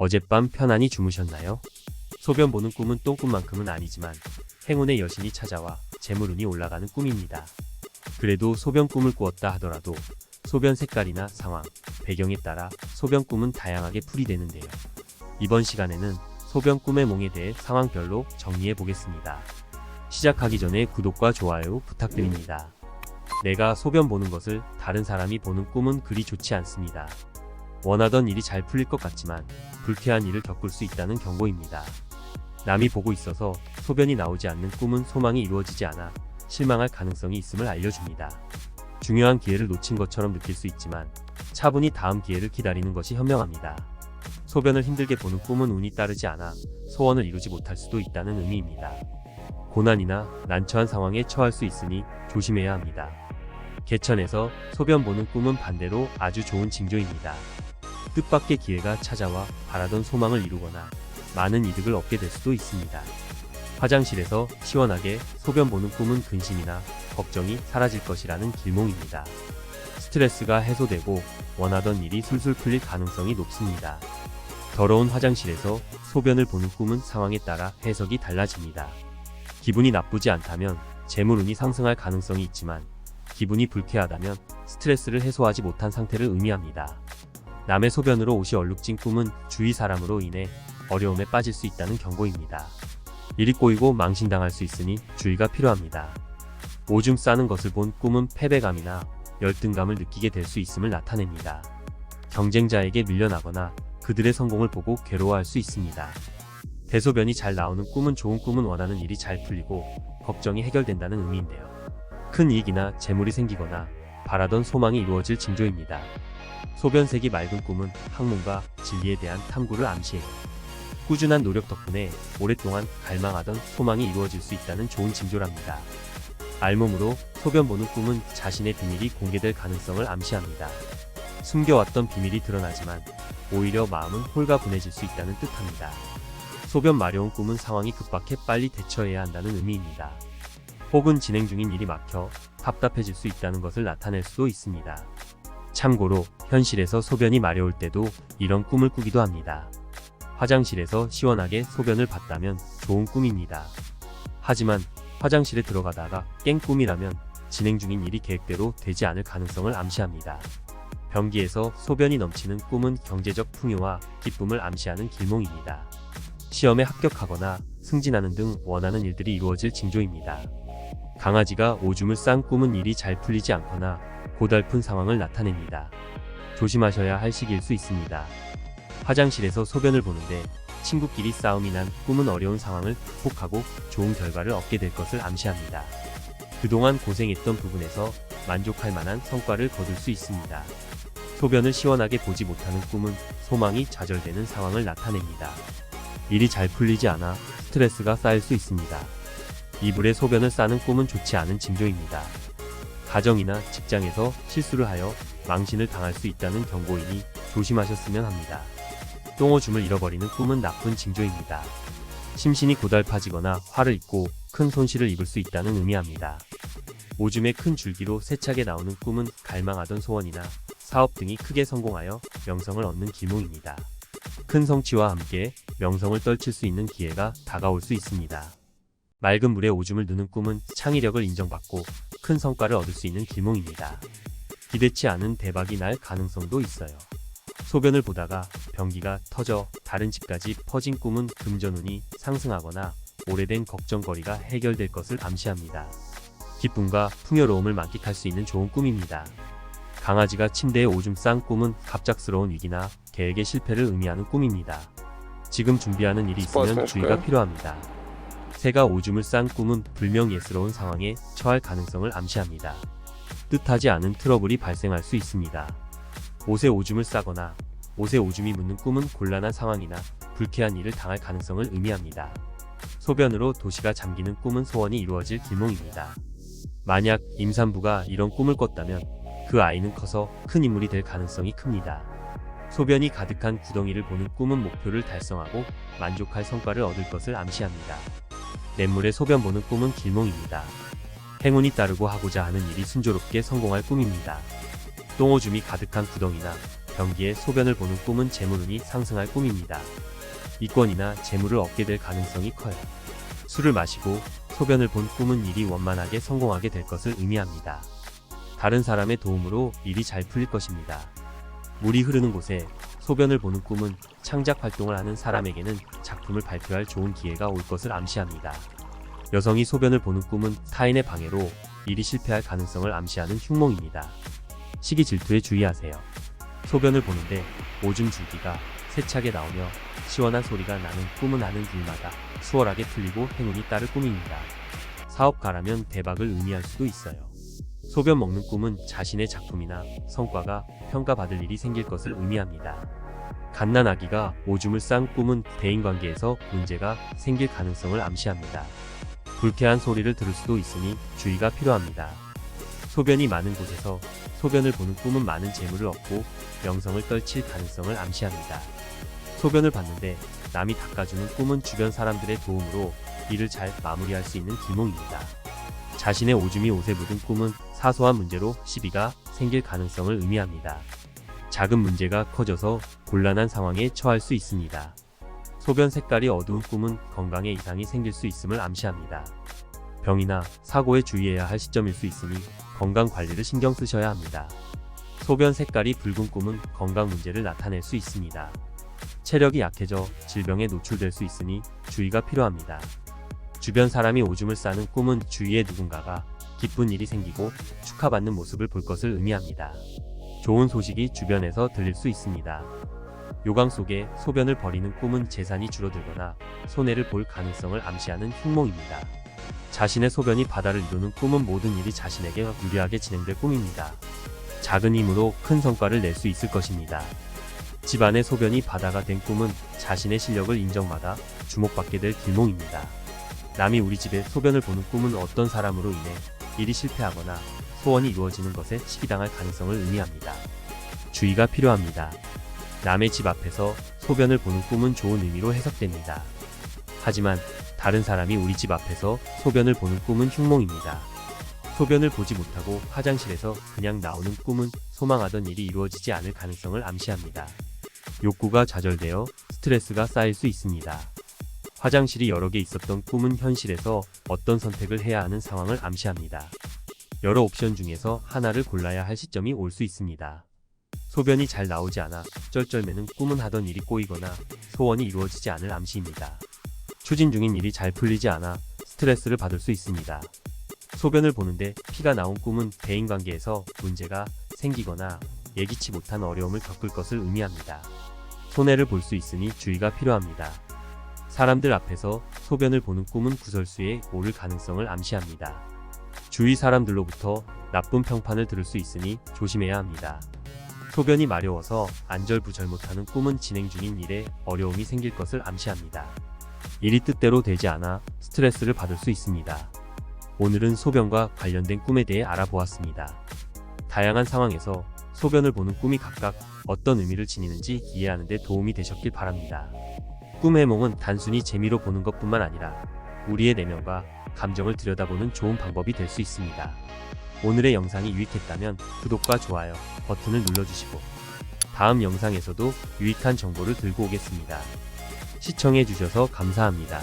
어젯밤 편안히 주무셨나요? 소변 보는 꿈은 똥꿈만큼은 아니지만 행운의 여신이 찾아와 재물운이 올라가는 꿈입니다. 그래도 소변 꿈을 꾸었다 하더라도 소변 색깔이나 상황, 배경에 따라 소변 꿈은 다양하게 풀이되는데요. 이번 시간에는 소변 꿈의 몽에 대해 상황별로 정리해 보겠습니다. 시작하기 전에 구독과 좋아요 부탁드립니다. 내가 소변 보는 것을 다른 사람이 보는 꿈은 그리 좋지 않습니다. 원하던 일이 잘 풀릴 것 같지만 불쾌한 일을 겪을 수 있다는 경고입니다. 남이 보고 있어서 소변이 나오지 않는 꿈은 소망이 이루어지지 않아 실망할 가능성이 있음을 알려줍니다. 중요한 기회를 놓친 것처럼 느낄 수 있지만 차분히 다음 기회를 기다리는 것이 현명합니다. 소변을 힘들게 보는 꿈은 운이 따르지 않아 소원을 이루지 못할 수도 있다는 의미입니다. 고난이나 난처한 상황에 처할 수 있으니 조심해야 합니다. 개천에서 소변 보는 꿈은 반대로 아주 좋은 징조입니다. 뜻밖의 기회가 찾아와 바라던 소망을 이루거나 많은 이득을 얻게 될 수도 있습니다. 화장실에서 시원하게 소변 보는 꿈은 근심이나 걱정이 사라질 것이라는 길몽입니다. 스트레스가 해소되고 원하던 일이 술술 풀릴 가능성이 높습니다. 더러운 화장실에서 소변을 보는 꿈은 상황에 따라 해석이 달라집니다. 기분이 나쁘지 않다면 재물운이 상승할 가능성이 있지만 기분이 불쾌하다면 스트레스를 해소하지 못한 상태를 의미합니다. 남의 소변으로 옷이 얼룩진 꿈은 주위 사람으로 인해 어려움에 빠질 수 있다는 경고입니다. 일이 꼬이고 망신당할 수 있으니 주의가 필요합니다. 오줌 싸는 것을 본 꿈은 패배감이나 열등감을 느끼게 될 수 있음을 나타냅니다. 경쟁자에게 밀려나거나 그들의 성공을 보고 괴로워할 수 있습니다. 대소변이 잘 나오는 꿈은 좋은 꿈은 원하는 일이 잘 풀리고 걱정이 해결된다는 의미인데요. 큰 이익이나 재물이 생기거나 바라던 소망이 이루어질 징조입니다. 소변색이 맑은 꿈은 학문과 진리에 대한 탐구를 암시해요. 꾸준한 노력 덕분에 오랫동안 갈망하던 소망이 이루어질 수 있다는 좋은 징조랍니다. 알몸으로 소변 보는 꿈은 자신의 비밀이 공개될 가능성을 암시합니다. 숨겨왔던 비밀이 드러나지만 오히려 마음은 홀가분해질 수 있다는 뜻합니다. 소변 마려운 꿈은 상황이 급박해 빨리 대처해야 한다는 의미입니다. 혹은 진행 중인 일이 막혀 답답해질 수 있다는 것을 나타낼 수도 있습니다. 참고로 현실에서 소변이 마려울 때도 이런 꿈을 꾸기도 합니다. 화장실에서 시원하게 소변을 봤다면 좋은 꿈입니다. 하지만 화장실에 들어가다가 깬 꿈이라면 진행 중인 일이 계획대로 되지 않을 가능성을 암시합니다. 변기에서 소변이 넘치는 꿈은 경제적 풍요와 기쁨을 암시하는 길몽입니다. 시험에 합격하거나 승진하는 등 원하는 일들이 이루어질 징조입니다. 강아지가 오줌을 싼 꿈은 일이 잘 풀리지 않거나 고달픈 상황을 나타냅니다. 조심하셔야 할 시기일 수 있습니다. 화장실에서 소변을 보는데 친구끼리 싸움이 난 꿈은 어려운 상황을 극복하고 좋은 결과를 얻게 될 것을 암시합니다. 그동안 고생했던 부분에서 만족할 만한 성과를 거둘 수 있습니다. 소변을 시원하게 보지 못하는 꿈은 소망이 좌절되는 상황을 나타냅니다. 일이 잘 풀리지 않아 스트레스가 쌓일 수 있습니다. 이불에 소변을 싸는 꿈은 좋지 않은 징조입니다. 가정이나 직장에서 실수를 하여 망신을 당할 수 있다는 경고이니 조심하셨으면 합니다. 똥오줌을 잃어버리는 꿈은 나쁜 징조입니다. 심신이 고달파지거나 화를 입고 큰 손실을 입을 수 있다는 의미합니다. 오줌의 큰 줄기로 세차게 나오는 꿈은 갈망하던 소원이나 사업 등이 크게 성공하여 명성을 얻는 길몽입니다. 큰 성취와 함께 명성을 떨칠 수 있는 기회가 다가올 수 있습니다. 맑은 물에 오줌을 넣는 꿈은 창의력을 인정받고 큰 성과를 얻을 수 있는 길몽입니다. 기대치 않은 대박이 날 가능성도 있어요. 소변을 보다가 변기가 터져 다른 집까지 퍼진 꿈은 금전운이 상승하거나 오래된 걱정거리가 해결될 것을 암시합니다. 기쁨과 풍요로움을 만끽할 수 있는 좋은 꿈입니다. 강아지가 침대에 오줌 싼 꿈은 갑작스러운 위기나 계획의 실패를 의미하는 꿈입니다. 지금 준비하는 일이 있으면 주의가 필요합니다. 새가 오줌을 싼 꿈은 불명예스러운 상황에 처할 가능성을 암시합니다. 뜻하지 않은 트러블이 발생할 수 있습니다. 옷에 오줌을 싸거나 옷에 오줌이 묻는 꿈은 곤란한 상황이나 불쾌한 일을 당할 가능성을 의미합니다. 소변으로 도시가 잠기는 꿈은 소원이 이루어질 길몽입니다. 만약 임산부가 이런 꿈을 꿨다면 그 아이는 커서 큰 인물이 될 가능성이 큽니다. 소변이 가득한 구덩이를 보는 꿈은 목표를 달성하고 만족할 성과를 얻을 것을 암시합니다. 냇물에 소변 보는 꿈은 길몽입니다. 행운이 따르고 하고자 하는 일이 순조롭게 성공할 꿈입니다. 똥오줌이 가득한 구덩이나 병기에 소변을 보는 꿈은 재물운이 상승할 꿈입니다. 이권이나 재물을 얻게 될 가능성이 커요. 술을 마시고 소변을 본 꿈은 일이 원만하게 성공하게 될 것을 의미합니다. 다른 사람의 도움으로 일이 잘 풀릴 것입니다. 물이 흐르는 곳에 소변을 보는 꿈은 창작 활동을 하는 사람에게는 작품을 발표할 좋은 기회가 올 것을 암시합니다. 여성이 소변을 보는 꿈은 타인의 방해로 일이 실패할 가능성을 암시하는 흉몽입니다. 시기 질투에 주의하세요. 소변을 보는데 오줌 줄기가 세차게 나오며 시원한 소리가 나는 꿈은 하는 일마다 수월하게 풀리고 행운이 따를 꿈입니다. 사업가라면 대박을 의미할 수도 있어요. 소변 먹는 꿈은 자신의 작품이나 성과가 평가받을 일이 생길 것을 의미합니다. 갓난아기가 오줌을 싼 꿈은 대인관계에서 문제가 생길 가능성을 암시합니다. 불쾌한 소리를 들을 수도 있으니 주의가 필요합니다. 소변이 많은 곳에서 소변을 보는 꿈은 많은 재물을 얻고 명성을 떨칠 가능성을 암시합니다. 소변을 봤는데 남이 닦아주는 꿈은 주변 사람들의 도움으로 일을 잘 마무리할 수 있는 기몽입니다. 자신의 오줌이 옷에 묻은 꿈은 사소한 문제로 시비가 생길 가능성을 의미합니다. 작은 문제가 커져서 곤란한 상황에 처할 수 있습니다. 소변 색깔이 어두운 꿈은 건강에 이상이 생길 수 있음을 암시합니다. 병이나 사고에 주의해야 할 시점일 수 있으니 건강 관리를 신경 쓰셔야 합니다. 소변 색깔이 붉은 꿈은 건강 문제를 나타낼 수 있습니다. 체력이 약해져 질병에 노출될 수 있으니 주의가 필요합니다. 주변 사람이 오줌을 싸는 꿈은 주위에 누군가가 기쁜 일이 생기고 축하받는 모습을 볼 것을 의미합니다. 좋은 소식이 주변에서 들릴 수 있습니다. 요강 속에 소변을 버리는 꿈은 재산이 줄어들거나 손해를 볼 가능성을 암시하는 흉몽입니다. 자신의 소변이 바다를 이루는 꿈은 모든 일이 자신에게 유리하게 진행될 꿈입니다. 작은 힘으로 큰 성과를 낼 수 있을 것입니다. 집안의 소변이 바다가 된 꿈은 자신의 실력을 인정받아 주목받게 될 길몽입니다. 남이 우리 집에 소변을 보는 꿈은 어떤 사람으로 인해 일이 실패하거나 소원이 이루어지는 것에 시기당할 가능성을 의미합니다. 주의가 필요합니다. 남의 집 앞에서 소변을 보는 꿈은 좋은 의미로 해석됩니다. 하지만 다른 사람이 우리 집 앞에서 소변을 보는 꿈은 흉몽입니다. 소변을 보지 못하고 화장실에서 그냥 나오는 꿈은 소망하던 일이 이루어지지 않을 가능성을 암시합니다. 욕구가 좌절되어 스트레스가 쌓일 수 있습니다. 화장실이 여러 개 있었던 꿈은 현실에서 어떤 선택을 해야 하는 상황을 암시합니다. 여러 옵션 중에서 하나를 골라야 할 시점이 올 수 있습니다. 소변이 잘 나오지 않아 쩔쩔매는 꿈은 하던 일이 꼬이거나 소원이 이루어지지 않을 암시입니다. 추진 중인 일이 잘 풀리지 않아 스트레스를 받을 수 있습니다. 소변을 보는데 피가 나온 꿈은 대인관계에서 문제가 생기거나 예기치 못한 어려움을 겪을 것을 의미합니다. 손해를 볼 수 있으니 주의가 필요합니다. 사람들 앞에서 소변을 보는 꿈은 구설수에 오를 가능성을 암시합니다. 주위 사람들로부터 나쁜 평판을 들을 수 있으니 조심해야 합니다. 소변이 마려워서 안절부절 못하는 꿈은 진행 중인 일에 어려움이 생길 것을 암시합니다. 일이 뜻대로 되지 않아 스트레스를 받을 수 있습니다. 오늘은 소변과 관련된 꿈에 대해 알아보았습니다. 다양한 상황에서 소변을 보는 꿈이 각각 어떤 의미를 지니는지 이해하는 데 도움이 되셨길 바랍니다. 꿈 해몽은 단순히 재미로 보는 것뿐만 아니라 우리의 내면과 감정을 들여다보는 좋은 방법이 될 수 있습니다. 오늘의 영상이 유익했다면 구독과 좋아요 버튼을 눌러주시고 다음 영상에서도 유익한 정보를 들고 오겠습니다. 시청해주셔서 감사합니다.